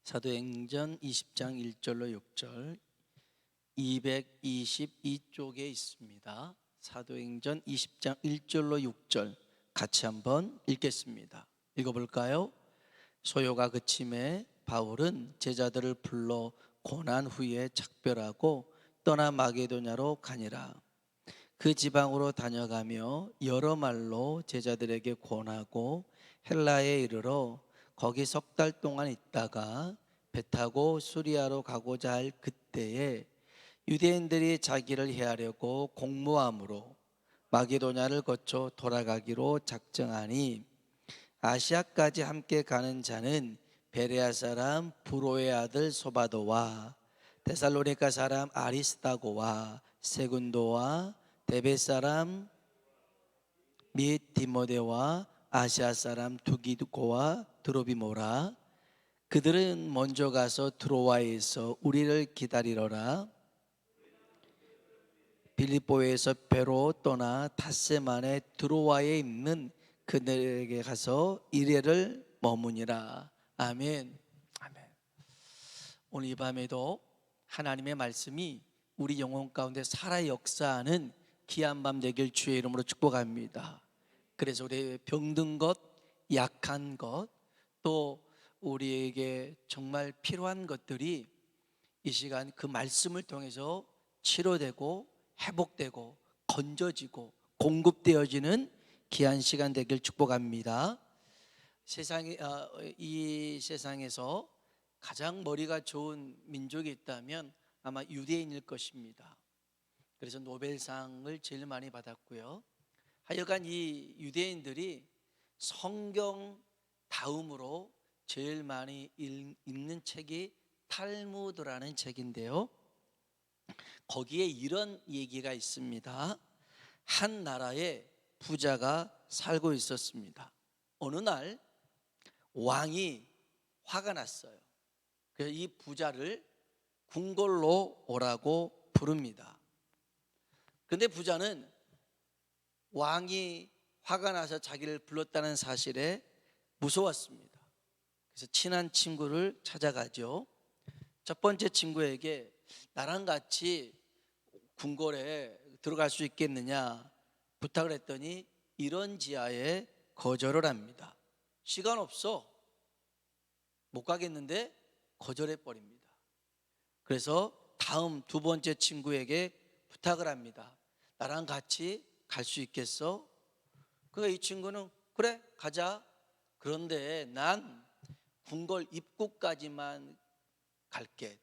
사도행전 20장 1절로 6절 222쪽에 있습니다. 사도행전 20장 1절로 6절 같이 한번 읽겠습니다. 읽어볼까요? 소요가 그침에 바울은 제자들을 불러 고난 후에 작별하고 떠나 마게도냐로 가니라. 그 지방으로 다녀가며 여러 말로 제자들에게 권하고 헬라에 이르러 거기 석 달 동안 있다가 배 타고 수리아로 가고자 할 그때에 유대인들이 자기를 해하려고 공모함으로 마게도냐를 거쳐 돌아가기로 작정하니 아시아까지 함께 가는 자는 베레아 사람 브로의 아들 소바도와 데살로니가 사람 아리스다고와 세군도와 데베 사람 및 디모데와 아시아 사람 두기고와 드로비모라. 그들은 먼저 가서 트로아에서 우리를 기다리러라. 빌립보에서 배로 떠나 닷새 만에 트로아에 있는 그들에게 가서 이래를 머무니라. 아멘. 아멘. 오늘 이 밤에도 하나님의 말씀이 우리 영혼 가운데 살아 역사하는 귀한 밤 되길 주의 이름으로 축복합니다. 그래서 우리의 병든 것, 약한 것, 또 우리에게 정말 필요한 것들이 이 시간 그 말씀을 통해서 치료되고 회복되고 건져지고 공급되어지는 귀한 시간 되길 축복합니다. 이 세상에서 가장 머리가 좋은 민족이 있다면 아마 유대인일 것입니다. 그래서 노벨상을 제일 많이 받았고요. 하여간 이 유대인들이 성경 다음으로 제일 많이 읽는 책이 탈무드라는 책인데요, 거기에 이런 얘기가 있습니다. 한 나라에 부자가 살고 있었습니다. 어느 날 왕이 화가 났어요. 그래서 이 부자를 궁궐로 오라고 부릅니다. 그런데 부자는 왕이 화가 나서 자기를 불렀다는 사실에 무서웠습니다. 그래서 친한 친구를 찾아가죠. 첫 번째 친구에게 나랑 같이 궁궐에 들어갈 수 있겠느냐 부탁을 했더니 이런 지하에 거절을 합니다. 시간 없어, 못 가겠는데 거절해 버립니다. 그래서 다음 두 번째 친구에게 부탁을 합니다. 나랑 같이 갈 수 있겠어? 그러니까 이 친구는 그래 가자. 그런데 난 궁궐 입구까지만 갈게,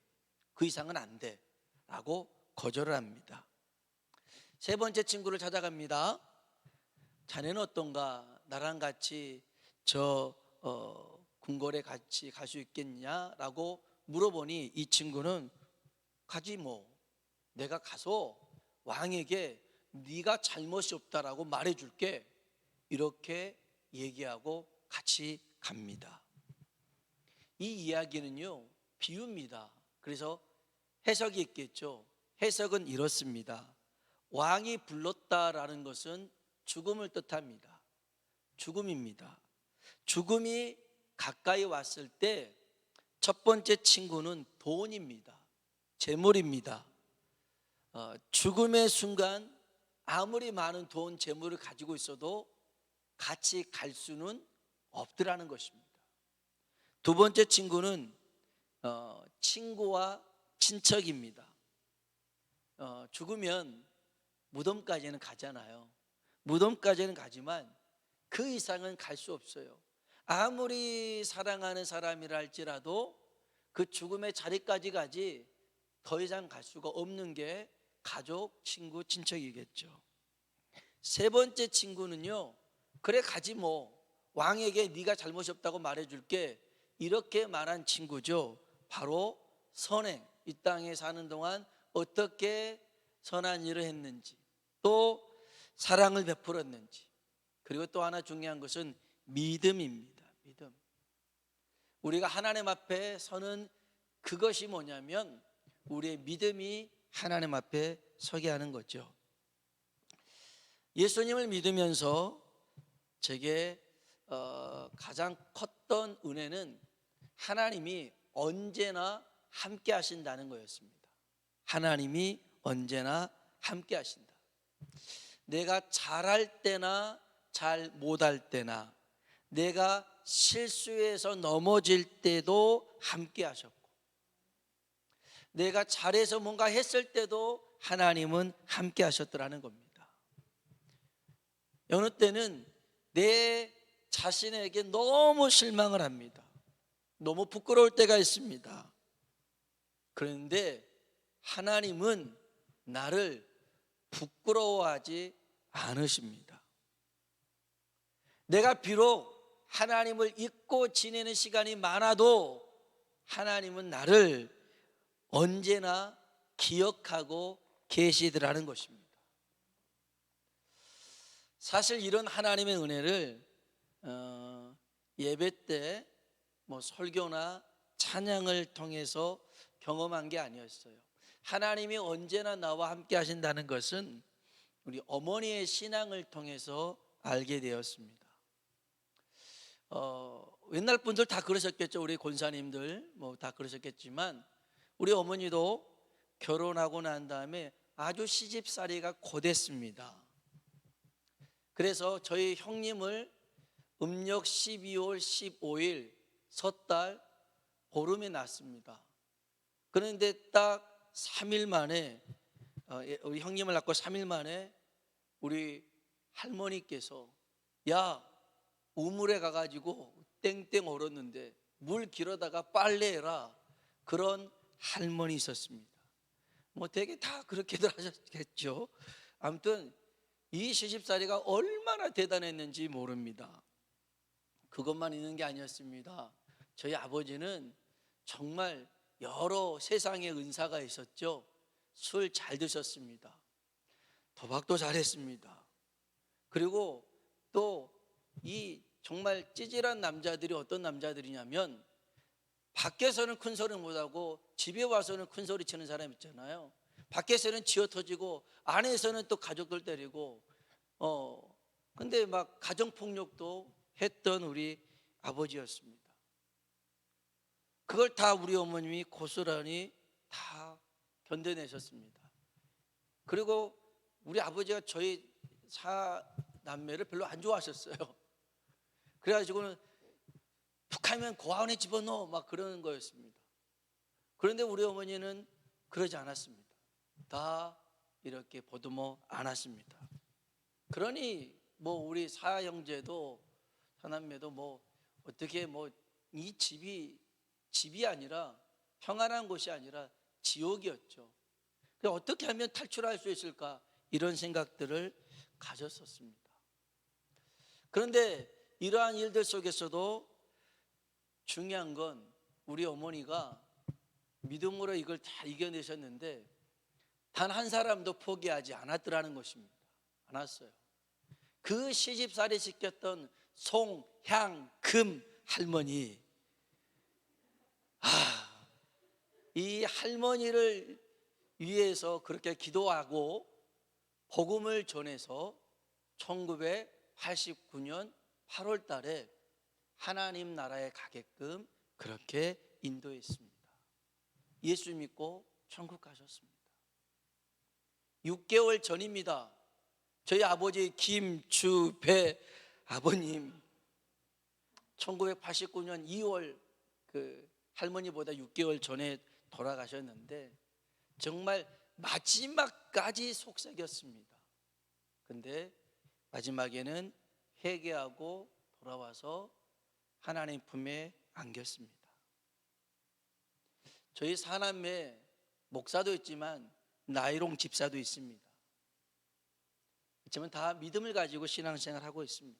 그 이상은 안 돼 라고 거절을 합니다. 세 번째 친구를 찾아갑니다. 자네는 어떤가? 나랑 같이 저 궁궐에 같이 갈 수 있겠냐라고 물어보니 이 친구는 가지 뭐, 내가 가서 왕에게 네가 잘못이 없다라고 말해줄게, 이렇게 얘기하고 같이 갑니다. 이 이야기는요 비유입니다. 그래서 해석이 있겠죠. 해석은 이렇습니다. 왕이 불렀다라는 것은 죽음을 뜻합니다. 죽음입니다. 죽음이 가까이 왔을 때 첫 번째 친구는 돈입니다. 재물입니다. 죽음의 순간 아무리 많은 돈, 재물을 가지고 있어도 같이 갈 수는 없더라는 것입니다. 두 번째 친구는 친구와 친척입니다. 죽으면 무덤까지는 가잖아요. 무덤까지는 가지만 그 이상은 갈 수 없어요. 아무리 사랑하는 사람이라 할지라도 그 죽음의 자리까지 가지 더 이상 갈 수가 없는 게 가족, 친구, 친척이겠죠. 세 번째 친구는요, 그래 가지 뭐, 왕에게 네가 잘못이 없다고 말해줄게, 이렇게 말한 친구죠. 바로 선행, 이 땅에 사는 동안 어떻게 선한 일을 했는지, 또 사랑을 베풀었는지, 그리고 또 하나 중요한 것은 믿음입니다. 믿음. 우리가 하나님 앞에 서는 그것이 뭐냐면 우리의 믿음이 하나님 앞에 서게 하는 거죠. 예수님을 믿으면서 제게 가장 컸던 은혜는 하나님이 언제나 함께 하신다는 거였습니다. 하나님이 언제나 함께 하신다. 내가 잘할 때나 잘 못할 때나, 내가 실수해서 넘어질 때도 함께 하셨고, 내가 잘해서 뭔가 했을 때도 하나님은 함께 하셨더라는 겁니다. 어느 때는 내 자신에게 너무 실망을 합니다. 너무 부끄러울 때가 있습니다. 그런데 하나님은 나를 부끄러워하지 않으십니다. 내가 비록 하나님을 잊고 지내는 시간이 많아도 하나님은 나를 언제나 기억하고 계시더라는 것입니다. 사실 이런 하나님의 은혜를 예배 때 설교나 찬양을 통해서 경험한 게 아니었어요. 하나님이 언제나 나와 함께 하신다는 것은 우리 어머니의 신앙을 통해서 알게 되었습니다. 옛날 분들 다 그러셨겠죠. 우리 권사님들 다 그러셨겠지만, 우리 어머니도 결혼하고 난 다음에 아주 시집살이가 고됐습니다. 그래서 저희 형님을 음력 12월 15일 섣달 보름에 낳습니다. 그런데 딱 3일 만에, 우리 형님을 낳고 3일 만에 우리 할머니께서, 야, 우물에 가가지고 땡땡 얼었는데 물 길어다가 빨래해라, 그런 할머니 있었습니다. 되게 다 그렇게들 하셨겠죠. 아무튼 이 시집살이가 얼마나 대단했는지 모릅니다. 그것만 있는 게 아니었습니다. 저희 아버지는 정말 여러 세상의 은사가 있었죠. 술 잘 드셨습니다. 도박도 잘했습니다. 그리고 또 이 정말 찌질한 남자들이 어떤 남자들이냐면, 밖에서는 큰 소리 못하고 집에 와서는 큰 소리 치는 사람 있잖아요. 밖에서는 지어 터지고 안에서는 또 가족들 때리고, 근데 막 가정폭력도 했던 우리 아버지였습니다. 그걸 다 우리 어머님이 고스란히 다 견뎌내셨습니다. 그리고 우리 아버지가 저희 사남매를 별로 안 좋아하셨어요. 그래가지고는 툭하면 고아원에 집어넣어 막 그러는 거였습니다. 그런데 우리 어머니는 그러지 않았습니다. 다 이렇게 보듬어 안았습니다. 그러니 우리 사형제도 사남매도 어떻게 이 집이 아니라, 평안한 곳이 아니라 지옥이었죠. 어떻게 하면 탈출할 수 있을까, 이런 생각들을 가졌었습니다. 그런데 이러한 일들 속에서도 중요한 건 우리 어머니가 믿음으로 이걸 다 이겨내셨는데 단 한 사람도 포기하지 않았더라는 것입니다. 않았어요. 그 시집살이 시켰던 송향금 할머니, 이 할머니를 위해서 그렇게 기도하고 복음을 전해서 1989년 8월 달에 하나님 나라에 가게끔 그렇게 인도했습니다. 예수 믿고 천국 가셨습니다. 6개월 전입니다. 저희 아버지 김주배 아버님 1989년 2월 그 할머니보다 6개월 전에 돌아가셨는데 정말 마지막까지 속삭였습니다. 근데 마지막에는 회개하고 돌아와서 하나님 품에 안겼습니다. 저희 사남매 목사도 있지만 나이롱 집사도 있습니다. 그렇지만 다 믿음을 가지고 신앙생활을 하고 있습니다.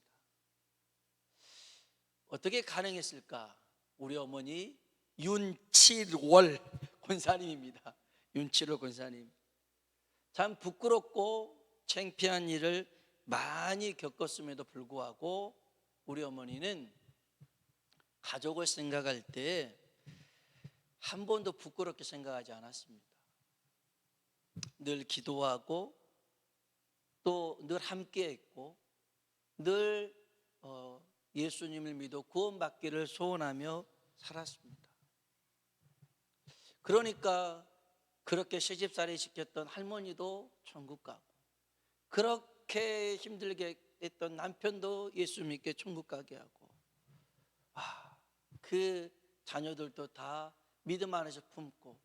어떻게 가능했을까? 우리 어머니 윤칠월 권사님입니다. 윤칠월 권사님, 참 부끄럽고 창피한 일을 많이 겪었음에도 불구하고 우리 어머니는 가족을 생각할 때 한 번도 부끄럽게 생각하지 않았습니다. 늘 기도하고 또 늘 함께했고 늘 예수님을 믿어 구원받기를 소원하며 살았습니다. 그러니까 그렇게 시집살이 시켰던 할머니도 천국 가고, 그렇게 힘들게 했던 남편도 예수 믿게 천국 가게 하고, 그 자녀들도 다 믿음 안에서 품고,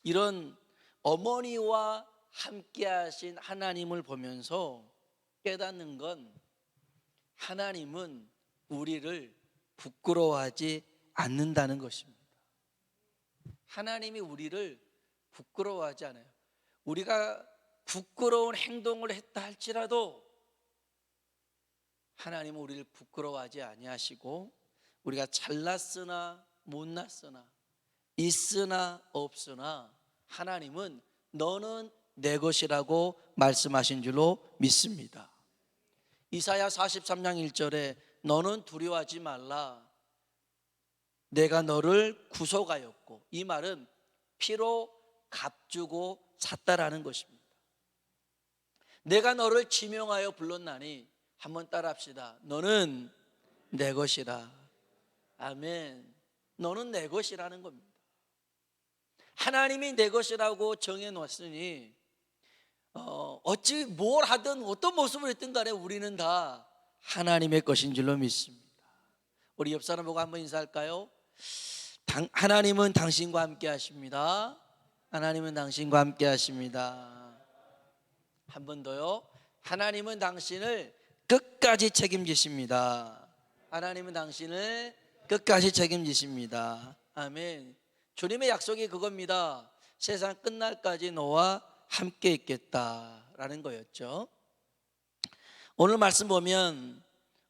이런 어머니와 함께 하신 하나님을 보면서 깨닫는 건, 하나님은 우리를 부끄러워하지 않는다는 것입니다. 하나님이 우리를 부끄러워하지 않아요. 우리가 부끄러운 행동을 했다 할지라도 하나님은 우리를 부끄러워하지 아니하시고, 우리가 잘났으나 못났으나 있으나 없으나 하나님은 너는 내 것이라고 말씀하신 줄로 믿습니다. 이사야 43장 1절에 너는 두려워하지 말라, 내가 너를 구속하였고, 이 말은 피로 값주고 샀다라는 것입니다. 내가 너를 지명하여 불렀나니, 한번 따라합시다. 너는 내 것이라. 아멘. 너는 내 것이라는 겁니다. 하나님이 내 것이라고 정해놓았으니 어찌 뭘 하든 어떤 모습을 했든 간에 우리는 다 하나님의 것인 줄로 믿습니다. 우리 옆 사람 보고 한번 인사할까요? 하나님은 당신과 함께 하십니다. 하나님은 당신과 함께 하십니다. 한 번 더요. 하나님은 당신을 끝까지 책임지십니다. 하나님은 당신을 끝까지 책임지십니다. 아멘. 주님의 약속이 그겁니다. 세상 끝날까지 너와 함께 있겠다라는 거였죠. 오늘 말씀 보면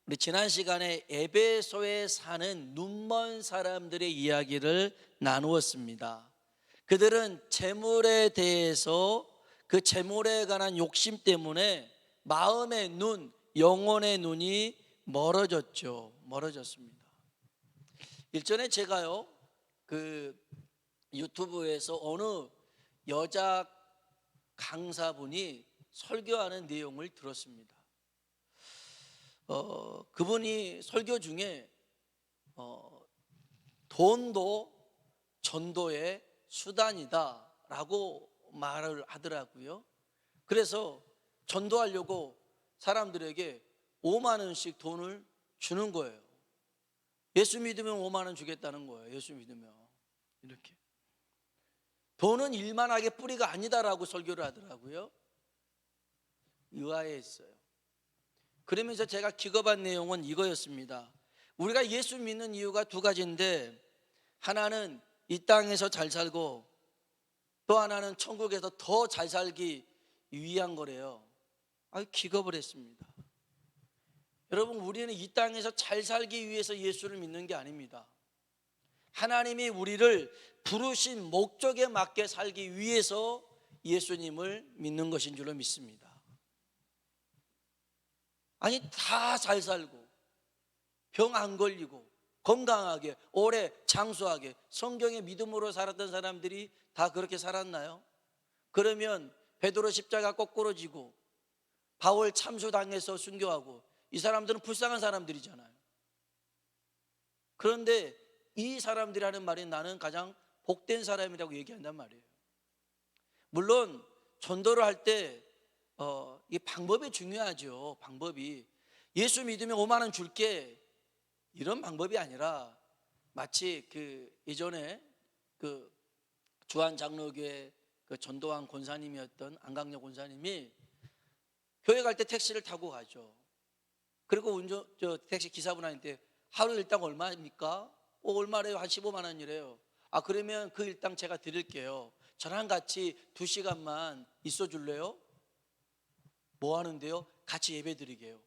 우리 지난 시간에 에베소에 사는 눈먼 사람들의 이야기를 나누었습니다. 그들은 재물에 대해서, 그 재물에 관한 욕심 때문에 마음의 눈, 영혼의 눈이 멀어졌습니다. 일전에 제가요, 그 유튜브에서 어느 여자 강사분이 설교하는 내용을 들었습니다. 그분이 설교 중에 돈도 전도의 수단이다라고 말을 하더라고요. 그래서 전도하려고 사람들에게 5만 원씩 돈을 주는 거예요. 예수 믿으면 5만 원 주겠다는 거예요. 예수 믿으면. 이렇게 돈은 일만하게 뿌리가 아니다라고 설교를 하더라고요. 의아해했어요. 그러면서 제가 기겁한 내용은 이거였습니다. 우리가 예수 믿는 이유가 두 가지인데, 하나는 이 땅에서 잘 살고 또 하나는 천국에서 더 잘 살기 위한 거래요. 기겁을 했습니다. 여러분, 우리는 이 땅에서 잘 살기 위해서 예수를 믿는 게 아닙니다. 하나님이 우리를 부르신 목적에 맞게 살기 위해서 예수님을 믿는 것인 줄로 믿습니다. 아니, 다 잘 살고 병 안 걸리고 건강하게 오래 장수하게 성경의 믿음으로 살았던 사람들이 다 그렇게 살았나요? 그러면 베드로 십자가 거꾸로 지고 바울 참수당해서 순교하고, 이 사람들은 불쌍한 사람들이잖아요. 그런데 이 사람들이 하는 말이 나는 가장 복된 사람이라고 얘기한단 말이에요. 물론 전도를 할 때 이 방법이 중요하죠. 방법이 예수 믿으면 5만 원 줄게 이런 방법이 아니라, 마치 그 예전에 그 주한장로교회 그 전도한 권사님이었던 안강역 권사님이 교회 갈 때 택시를 타고 가죠. 그리고 택시 기사분한테 하루 일당 얼마입니까? 얼마래요? 한 15만 원이래요. 그러면 그 일당 제가 드릴게요. 저랑 같이 2시간만 있어 줄래요? 뭐 하는데요? 같이 예배 드리게요.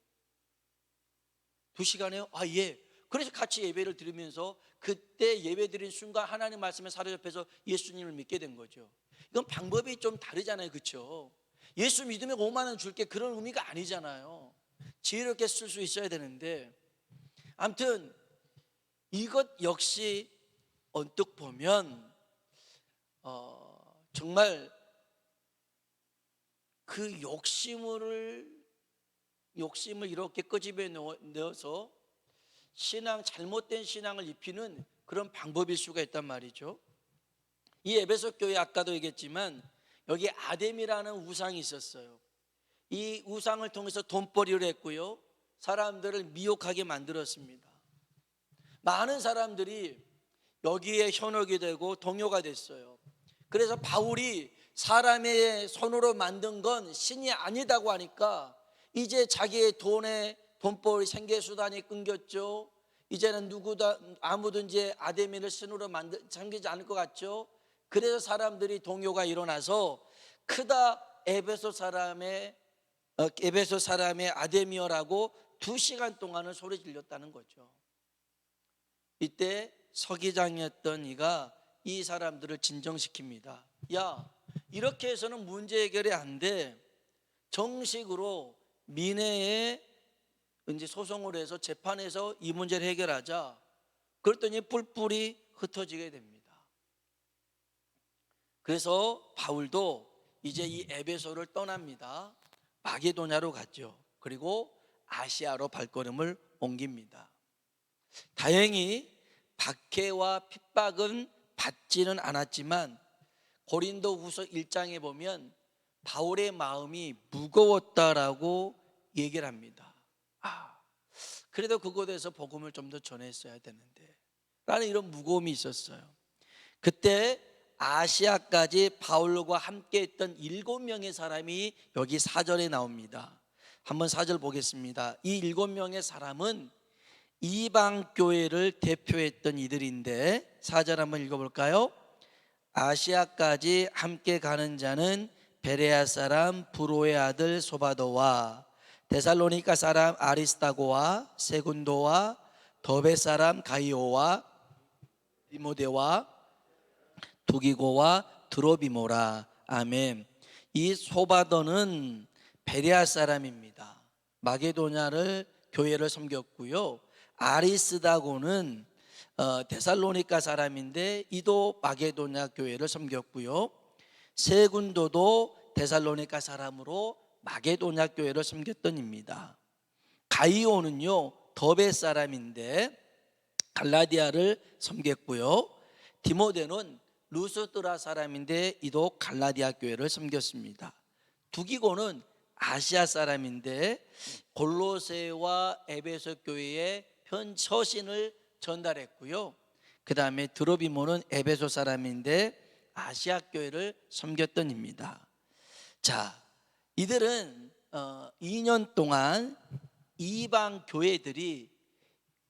2시간에요? 예. 그래서 같이 예배를 드리면서 그때 예배 드린 순간 하나님 말씀에 사로잡혀서 예수님을 믿게 된 거죠. 이건 방법이 좀 다르잖아요. 그렇죠? 예수 믿으면 5만 원 줄게, 그런 의미가 아니잖아요. 지혜롭게 쓸 수 있어야 되는데, 아무튼 이것 역시 언뜻 보면 정말 그 욕심을 이렇게 끄집어 내어서 잘못된 신앙을 입히는 그런 방법일 수가 있단 말이죠. 이 에베소 교회 아까도 얘기했지만 여기 아뎀이라는 우상이 있었어요. 이 우상을 통해서 돈벌이를 했고요, 사람들을 미혹하게 만들었습니다. 많은 사람들이 여기에 현혹이 되고 동요가 됐어요. 그래서 바울이 사람의 손으로 만든 건 신이 아니다고 하니까 이제 자기의 돈벌이 생계 수단이 끊겼죠. 이제는 아무든지 아데미를 신으로 섬기지 않을 것 같죠. 그래서 사람들이 동요가 일어나서 크다 에베소 사람의 아데미어라고 2시간 동안은 소리 질렀다는 거죠. 이때 서기장이었던 이가 이 사람들을 진정시킵니다. 야, 이렇게 해서는 문제 해결이 안 돼. 정식으로 민회에 이제 소송을 해서 재판에서 이 문제를 해결하자. 그랬더니 뿔뿔이 흩어지게 됩니다. 그래서 바울도 이제 이 에베소를 떠납니다. 마게도냐로 갔죠. 그리고 아시아로 발걸음을 옮깁니다. 다행히 박해와 핍박은 받지는 않았지만 고린도후서 1장에 보면 바울의 마음이 무거웠다라고 얘기를 합니다. 그래도 그곳에서 복음을 좀 더 전했어야 되는데 라는 이런 무거움이 있었어요. 그때 아시아까지 바울과 함께 했던 7명의 사람이 여기 4절에 나옵니다. 한번 4절 보겠습니다. 이 7명의 사람은 이방 교회를 대표했던 이들인데 4절 한번 읽어볼까요? 아시아까지 함께 가는 자는 베레아 사람 브로의 아들 소바도와 데살로니가 사람 아리스타고와 세군도와 더베 사람 가이오와 디모데와 두기고와 드로비모라. 아멘. 이 소바도는 베레아 사람입니다. 마게도냐를 교회를 섬겼고요. 아리스다고는 데살로니가 사람인데 이도 마게도냐 교회를 섬겼고요. 세군도도 데살로니가 사람으로 마게도냐 교회를 섬겼던 입니다. 가이오는요 더베 사람인데 갈라디아를 섬겼고요. 디모데는 루스드라 사람인데 이도 갈라디아 교회를 섬겼습니다. 두기고는 아시아 사람인데 골로새와 에베소 교회에 서신을 전달했고요. 그 다음에 드로비모는 에베소 사람인데 아시아 교회를 섬겼던 입니다. 자, 이들은 2년 동안 이방 교회들이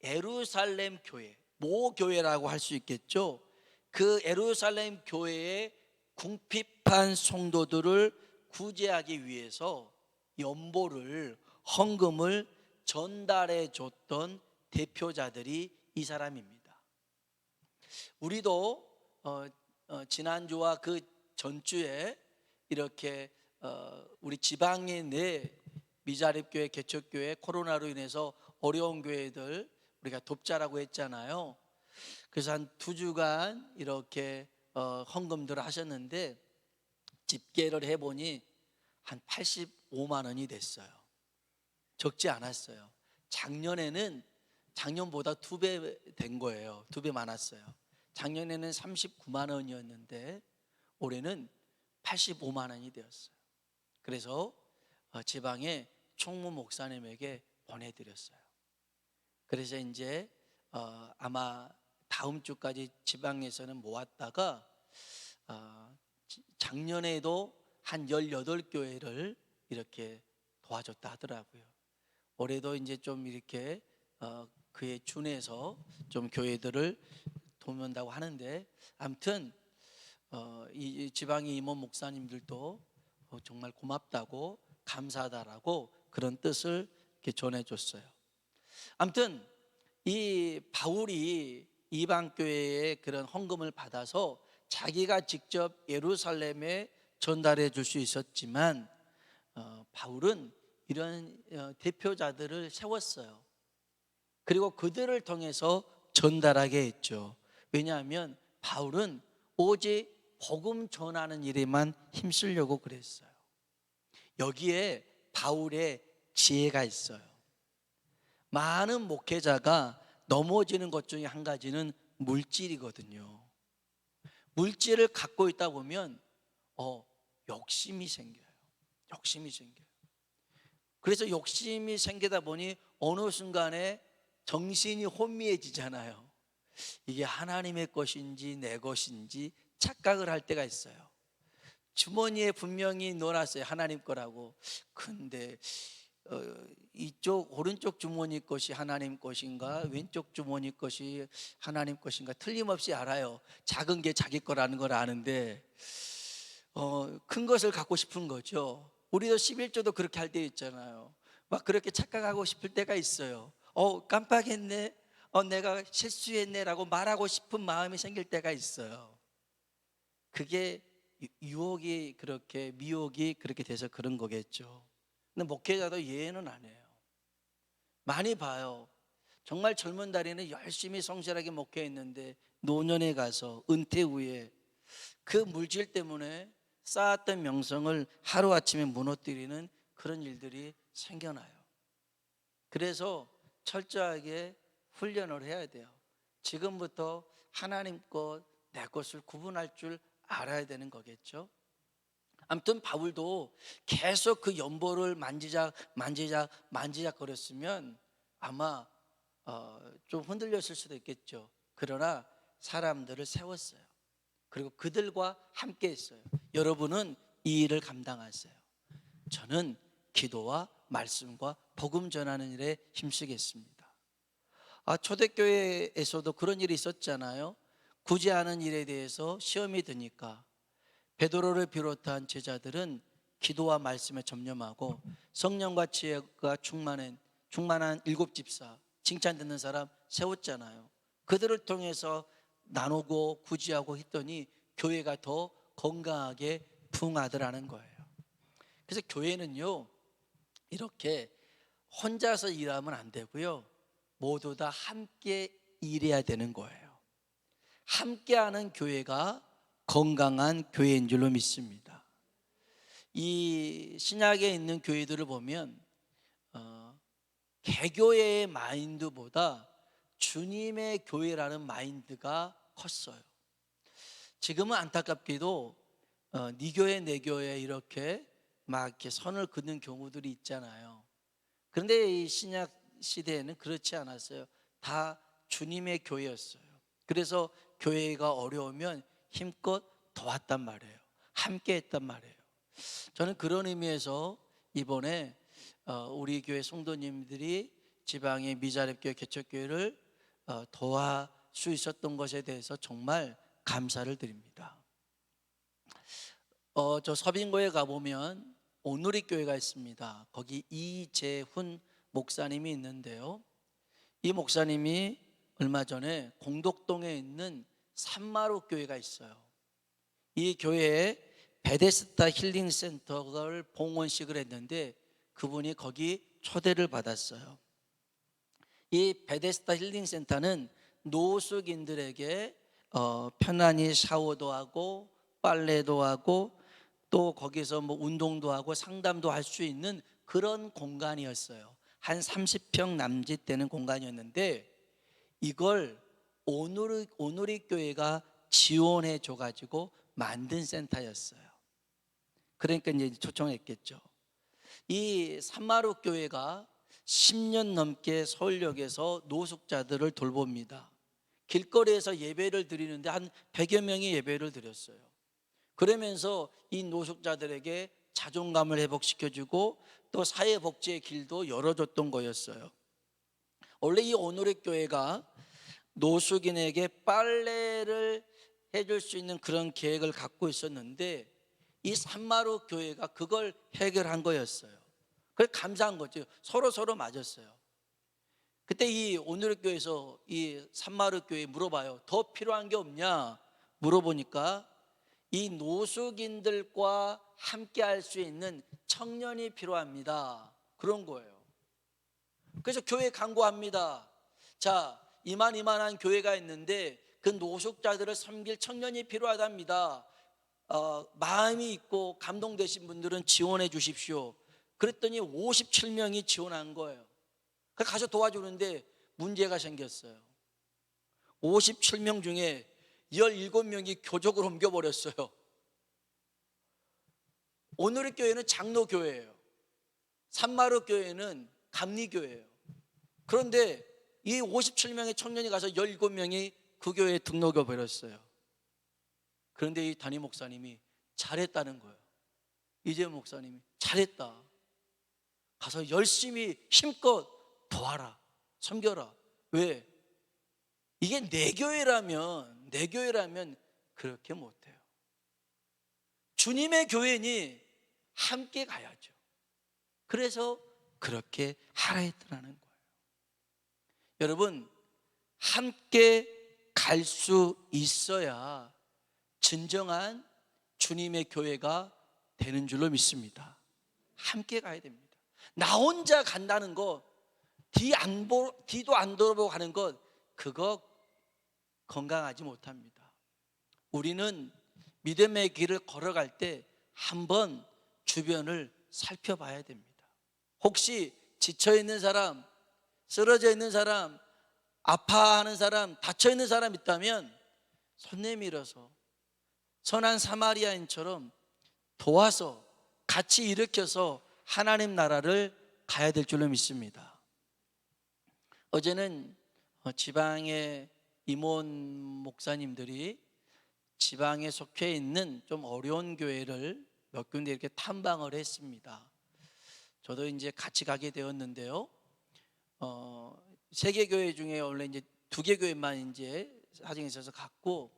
예루살렘 교회, 모교회라고 할 수 있겠죠. 그 예루살렘 교회의 궁핍한 성도들을 구제하기 위해서 연보를, 헌금을 전달해 줬던 대표자들이 이 사람입니다. 우리도 지난주와 그 전주에 이렇게 우리 지방의 내 미자립교회, 개척교회, 코로나로 인해서 어려운 교회들 우리가 돕자라고 했잖아요. 그래서 한 2주간 이렇게 헌금들을 하셨는데 집계를 해보니 한 85만 원이 됐어요. 적지 않았어요. 작년보다 2배 된 거예요. 2배 많았어요. 작년에는 39만 원이었는데 올해는 85만 원이 되었어요. 그래서 지방의 총무 목사님에게 보내드렸어요. 그래서 이제 아마 다음 주까지 지방에서는 모았다가 작년에도 한 18교회를 이렇게 도와줬다 하더라고요. 올해도 이제 좀 이렇게 그에 준해서 좀 교회들을 돕는다고 하는데, 아무튼 이 지방의 임원 목사님들도 정말 고맙다고 감사하다라고 그런 뜻을 이렇게 전해줬어요. 아무튼 이 바울이 이방 교회의 그런 헌금을 받아서 자기가 직접 예루살렘에 전달해 줄 수 있었지만 바울은 이런 대표자들을 세웠어요. 그리고 그들을 통해서 전달하게 했죠. 왜냐하면 바울은 오직 복음 전하는 일에만 힘쓰려고 그랬어요. 여기에 바울의 지혜가 있어요. 많은 목회자가 넘어지는 것 중에 한 가지는 물질이거든요. 물질을 갖고 있다 보면 욕심이 생겨요. 욕심이 생겨요. 그래서 욕심이 생기다 보니 어느 순간에 정신이 혼미해지잖아요. 이게 하나님의 것인지 내 것인지 착각을 할 때가 있어요. 주머니에 분명히 넣어놨어요. 하나님 거라고. 근데 이쪽 오른쪽 주머니 것이 하나님 것인가 왼쪽 주머니 것이 하나님 것인가 틀림없이 알아요. 작은 게 자기 거라는 걸 아는데 큰 것을 갖고 싶은 거죠. 우리도 11조도 그렇게 할 때 있잖아요. 막 그렇게 착각하고 싶을 때가 있어요. 깜빡했네, 내가 실수했네라고 말하고 싶은 마음이 생길 때가 있어요. 그게 유혹이 그렇게, 미혹이 그렇게 돼서 그런 거겠죠. 근데 목회자도 예외는 안 해요. 많이 봐요. 정말 젊은 달에는 열심히 성실하게 목회했는데 노년에 가서 은퇴 후에 그 물질 때문에 쌓았던 명성을 하루아침에 무너뜨리는 그런 일들이 생겨나요. 그래서 철저하게 훈련을 해야 돼요. 지금부터 하나님 것, 내 것을 구분할 줄 알아야 되는 거겠죠. 아무튼 바울도 계속 그 연보를 만지작 거렸으면 아마 좀 흔들렸을 수도 있겠죠. 그러나 사람들을 세웠어요. 그리고 그들과 함께 했어요. 여러분은 이 일을 감당하세요. 저는 기도와 말씀과 복음 전하는 일에 힘쓰겠습니다. 초대교회에서도 그런 일이 있었잖아요. 굳이 하는 일에 대해서 시험이 드니까 베드로를 비롯한 제자들은 기도와 말씀에 전념하고 성령과 지혜가 충만한 7집사, 칭찬 듣는 사람 세웠잖아요. 그들을 통해서 나누고 구제하고 했더니 교회가 더 건강하게 부흥하더라는 거예요. 그래서 교회는요, 이렇게 혼자서 일하면 안 되고요, 모두 다 함께 일해야 되는 거예요. 함께하는 교회가 건강한 교회인 줄로 믿습니다. 이 신약에 있는 교회들을 보면 개교회의 마인드보다 주님의 교회라는 마인드가 컸어요. 지금은 안타깝게도 네 교회 내 교회 이렇게 막 이렇게 선을 긋는 경우들이 있잖아요. 그런데 이 신약 시대에는 그렇지 않았어요. 다 주님의 교회였어요. 그래서 교회가 어려우면 힘껏 도왔단 말이에요. 함께 했단 말이에요. 저는 그런 의미에서 이번에 우리 교회 성도님들이 지방의 미자립교회 개척교회를 도와 수 있었던 것에 대해서 정말 감사를 드립니다. 저 서빙고에 가보면 오누리 교회가 있습니다. 거기 이재훈 목사님이 있는데요, 이 목사님이 얼마 전에 공덕동에 있는 산마루 교회가 있어요. 이 교회에 베데스다 힐링 센터를 봉헌식을 했는데 그분이 거기 초대를 받았어요. 이 베데스다 힐링 센터는 노숙인들에게 편안히 샤워도 하고 빨래도 하고 또 거기서 뭐 운동도 하고 상담도 할 수 있는 그런 공간이었어요. 한 30평 남짓 되는 공간이었는데 이걸 오누리 교회가 지원해 줘가지고 만든 센터였어요. 그러니까 이제 초청했겠죠. 이 산마루 교회가 10년 넘게 서울역에서 노숙자들을 돌봅니다. 길거리에서 예배를 드리는데 한 100여 명이 예배를 드렸어요. 그러면서 이 노숙자들에게 자존감을 회복시켜주고 또 사회복지의 길도 열어줬던 거였어요. 원래 이 오누리 교회가 노숙인에게 빨래를 해줄 수 있는 그런 계획을 갖고 있었는데 이 산마루 교회가 그걸 해결한 거였어요. 그래서 감사한 거죠. 서로 맞았어요. 그때 이 오누리 교회에서 이 산마루 교회에 물어봐요. 더 필요한 게 없냐 물어보니까 이 노숙인들과 함께 할 수 있는 청년이 필요합니다. 그런 거예요. 그래서 교회 간구합니다. 자, 이만한 교회가 있는데 그 노숙자들을 섬길 청년이 필요하답니다. 마음이 있고 감동되신 분들은 지원해 주십시오. 그랬더니 57명이 지원한 거예요. 가서 도와주는데 문제가 생겼어요. 57명 중에 17명이 교족을 옮겨버렸어요. 오늘의 교회는 장로교회예요. 산마루 교회는 감리교회예요. 그런데 이 57명의 청년이 가서 17명이 그 교회에 등록해 버렸어요. 그런데 이 담임 목사님이 잘했다는 거예요. 이재용 목사님이 잘했다. 가서 열심히 힘껏 도와라, 섬겨라. 왜? 이게 내 교회라면 그렇게 못해요. 주님의 교회니 함께 가야죠. 그래서 그렇게 하라 했더라는 거예요. 여러분, 함께 갈 수 있어야 진정한 주님의 교회가 되는 줄로 믿습니다. 함께 가야 됩니다. 나 혼자 간다는 거, 뒤도 안 돌아보고 가는 것, 그거 건강하지 못합니다. 우리는 믿음의 길을 걸어갈 때 한번 주변을 살펴봐야 됩니다. 혹시 지쳐있는 사람, 쓰러져 있는 사람, 아파하는 사람, 다쳐있는 사람 있다면 손 내밀어서 선한 사마리아인처럼 도와서 같이 일으켜서 하나님 나라를 가야 될 줄로 믿습니다. 어제는 지방의 임원 목사님들이 지방에 속해 있는 좀 어려운 교회를 몇 군데 이렇게 탐방을 했습니다. 저도 이제 같이 가게 되었는데요. 세 개 교회 중에 원래 이제 2개 교회만 이제 사정이 있어서 갔고,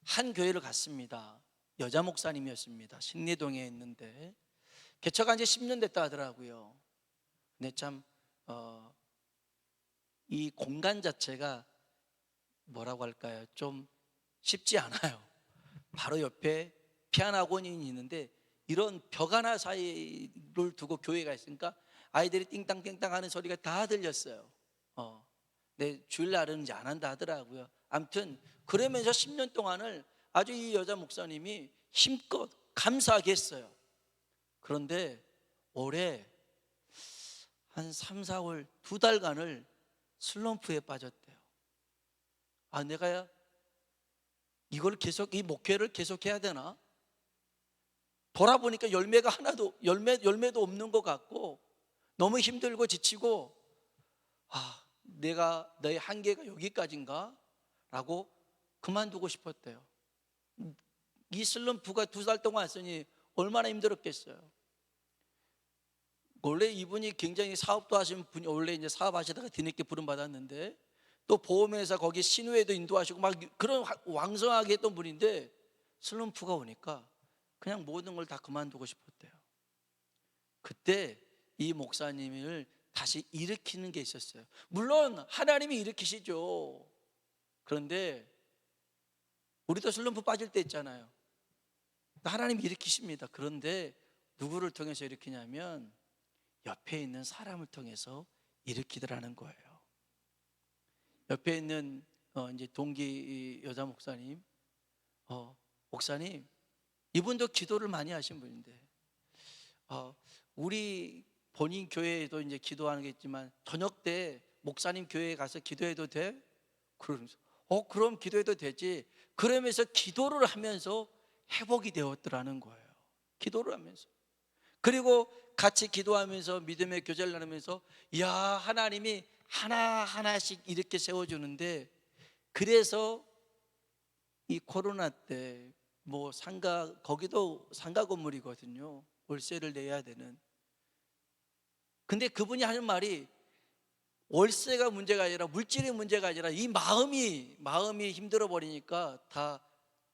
한 교회를 갔습니다. 여자 목사님이었습니다. 신내동에 있는데 개척한 지 10년 됐다 하더라고요. 근데 참 이 공간 자체가 뭐라고 할까요? 좀 쉽지 않아요. 바로 옆에 피아노 학원이 있는데 이런 벽 하나 사이를 두고 교회가 있으니까 아이들이 띵땅띵땅 하는 소리가 다 들렸어요. 내 주일날은 이제 안 한다 하더라고요. 아무튼 그러면서 10년 동안을 아주 이 여자 목사님이 힘껏 감사하게 했어요. 그런데 올해 한 3, 4월 2달간을 슬럼프에 빠졌대요. 내가 이걸 계속, 이 목회를 계속 해야 되나? 돌아보니까 열매도 없는 것 같고 너무 힘들고 지치고, 내가 너의 한계가 여기까지인가? 라고 그만두고 싶었대요. 이 슬럼프가 2달 동안 왔으니 얼마나 힘들었겠어요. 원래 이분이 굉장히 사업도 하신 분이, 원래 이제 사업하시다가 뒤늦게 부름 받았는데 또 보험회사 거기 신우회도 인도하시고 막 그런 왕성하게 했던 분인데 슬럼프가 오니까 그냥 모든 걸 다 그만두고 싶었대요. 그때 이 목사님을 다시 일으키는 게 있었어요. 물론 하나님이 일으키시죠. 그런데 우리도 슬럼프 빠질 때 있잖아요. 하나님이 일으키십니다. 그런데 누구를 통해서 일으키냐면 옆에 있는 사람을 통해서 일으키더라는 거예요. 옆에 있는 이제 동기 여자 목사님, 목사님, 이분도 기도를 많이 하신 분인데, 우리 본인 교회에도 이제 기도하는 게 있지만 저녁 때 목사님 교회에 가서 기도해도 돼? 그러면서 그럼 기도해도 되지. 그러면서 기도를 하면서 회복이 되었더라는 거예요. 기도를 하면서. 그리고 같이 기도하면서 믿음의 교제를 나누면서 하나님이 하나하나씩 이렇게 세워주는데, 그래서 이 코로나 때 거기도 상가 건물이거든요. 월세를 내야 되는. 근데 그분이 하는 말이 월세가 문제가 아니라, 물질이 문제가 아니라 이 마음이 힘들어 버리니까 다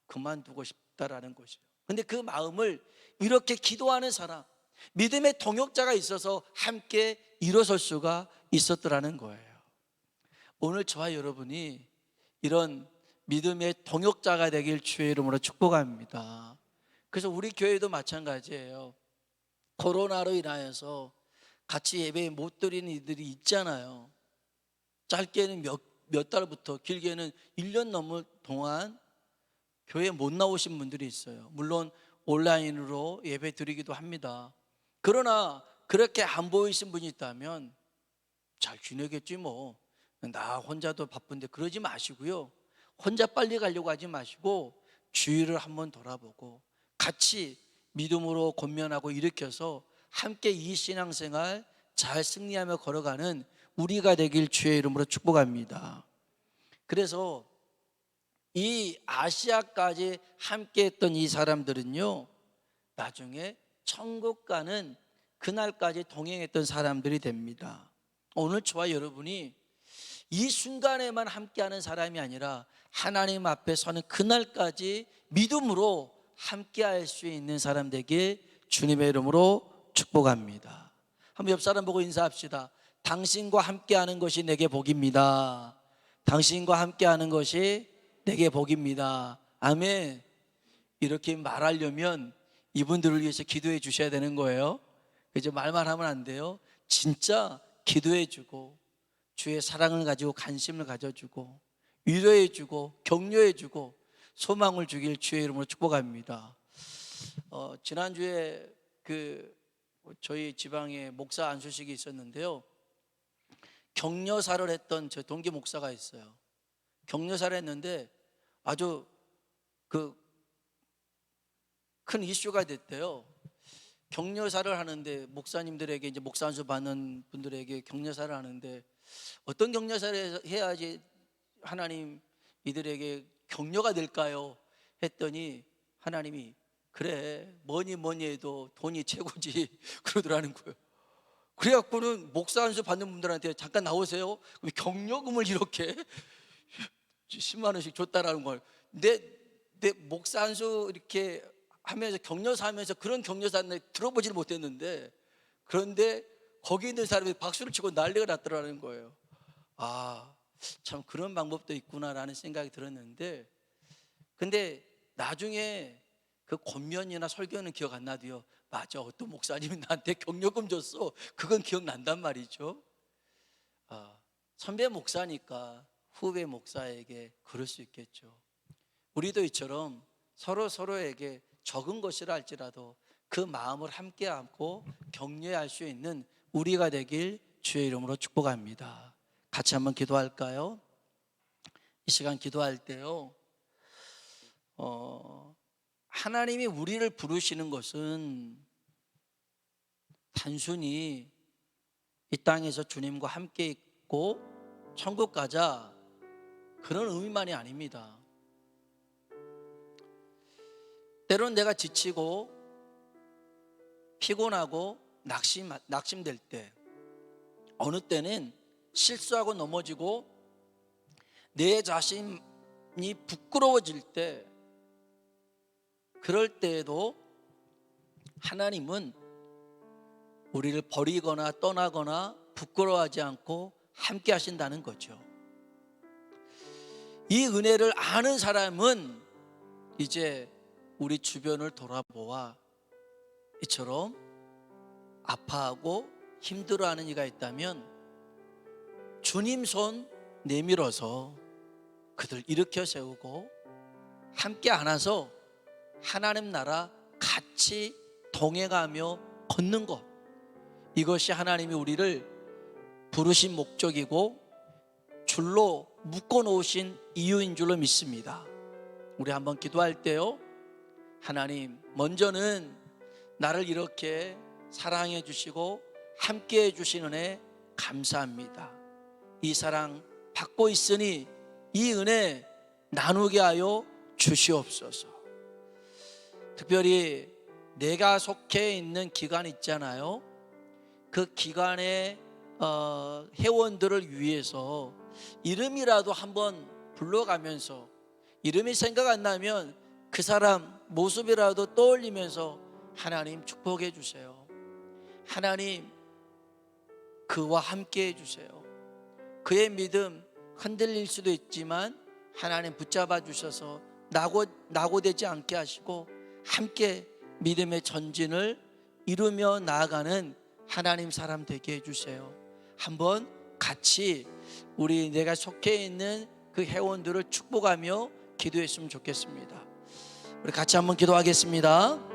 그만두고 싶다라는 것이죠. 근데 그 마음을 이렇게 기도하는 사람, 믿음의 동역자가 있어서 함께 일어설 수가 있었더라는 거예요. 오늘 저와 여러분이 이런 믿음의 동역자가 되길 주의 이름으로 축복합니다. 그래서 우리 교회도 마찬가지예요. 코로나로 인하여서 같이 예배 못 드리는 이들이 있잖아요. 짧게는 몇 달부터, 길게는 1년 넘을 동안 교회에 못 나오신 분들이 있어요. 물론 온라인으로 예배 드리기도 합니다. 그러나 그렇게 안 보이신 분이 있다면 잘 지내겠지 나 혼자도 바쁜데, 그러지 마시고요. 혼자 빨리 가려고 하지 마시고 주위를 한번 돌아보고 같이 믿음으로 권면하고 일으켜서 함께 이 신앙생활 잘 승리하며 걸어가는 우리가 되길 주의 이름으로 축복합니다. 그래서 이 아시아까지 함께 했던 이 사람들은요, 나중에 천국 가는 그날까지 동행했던 사람들이 됩니다. 오늘 저와 여러분이 이 순간에만 함께하는 사람이 아니라 하나님 앞에 서는 그날까지 믿음으로 함께할 수 있는 사람 되게 주님의 이름으로 축복합니다. 한번 옆 사람 보고 인사합시다. 당신과 함께하는 것이 내게 복입니다. 당신과 함께하는 것이 내게 복입니다. 아멘. 이렇게 말하려면 이분들을 위해서 기도해 주셔야 되는 거예요. 그죠? 말만 하면 안 돼요. 진짜 기도해 주고 주의 사랑을 가지고 관심을 가져주고 위로해 주고 격려해 주고 소망을 주길 주의 이름으로 축복합니다. 지난주에 저희 지방에 목사 안수식이 있었는데요, 격려사를 했던 저 동기 목사가 있어요. 격려사를 했는데 아주 큰 이슈가 됐대요. 격려사를 하는데 목사님들에게, 이제 목사 안수 받는 분들에게 격려사를 하는데 어떤 격려사를 해야지 하나님 이들에게 격려가 될까요? 했더니 하나님이 그래, 뭐니 해도 돈이 최고지 그러더라는 거예요. 그래갖고는 목사 안수 받는 분들한테 잠깐 나오세요. 격려금을 이렇게 10만 원씩 줬다라는 걸. 내 목사 안수 이렇게 하면서 격려사 하면서 그런 격려사는 들어보지를 못했는데, 그런데 거기 있는 사람이 박수를 치고 난리가 났더라는 거예요. 아, 참 그런 방법도 있구나라는 생각이 들었는데, 근데 나중에 그 권면이나 설교는 기억 안 나도요, 맞아, 어떤 목사님이 나한테 격려금 줬어, 그건 기억난단 말이죠. 선배 목사니까 후배 목사에게 그럴 수 있겠죠. 우리도 이처럼 서로에게 적은 것이라 할지라도 그 마음을 함께 안고 격려할 수 있는 우리가 되길 주의 이름으로 축복합니다. 같이 한번 기도할까요? 이 시간 기도할 때요, 하나님이 우리를 부르시는 것은 단순히 이 땅에서 주님과 함께 있고 천국 가자, 그런 의미만이 아닙니다. 때로는 내가 지치고 피곤하고 낙심될 때, 어느 때는 실수하고 넘어지고 내 자신이 부끄러워질 때, 그럴 때에도 하나님은 우리를 버리거나 떠나거나 부끄러워하지 않고 함께 하신다는 거죠. 이 은혜를 아는 사람은 이제 우리 주변을 돌아보아 이처럼 아파하고 힘들어하는 이가 있다면 주님 손 내밀어서 그들 일으켜 세우고 함께 안아서 하나님 나라 같이 동행하며 걷는 것, 이것이 하나님이 우리를 부르신 목적이고 줄로 묶어 놓으신 이유인 줄로 믿습니다. 우리 한번 기도할 때요, 하나님, 먼저는 나를 이렇게 사랑해 주시고 함께 해 주신 은혜 감사합니다. 이 사랑 받고 있으니 이 은혜 나누게 하여 주시옵소서. 특별히 내가 속해 있는 기관 있잖아요. 그 기관의 회원들을 위해서 이름이라도 한번 불러가면서, 이름이 생각 안 나면 그 사람 모습이라도 떠올리면서 하나님 축복해 주세요. 하나님 그와 함께 해주세요. 그의 믿음 흔들릴 수도 있지만 하나님 붙잡아 주셔서 낙오되지 않게 하시고 함께 믿음의 전진을 이루며 나아가는 하나님 사람 되게 해주세요. 한번 같이 우리 내가 속해 있는 그 회원들을 축복하며 기도했으면 좋겠습니다. 우리 같이 한번 기도하겠습니다.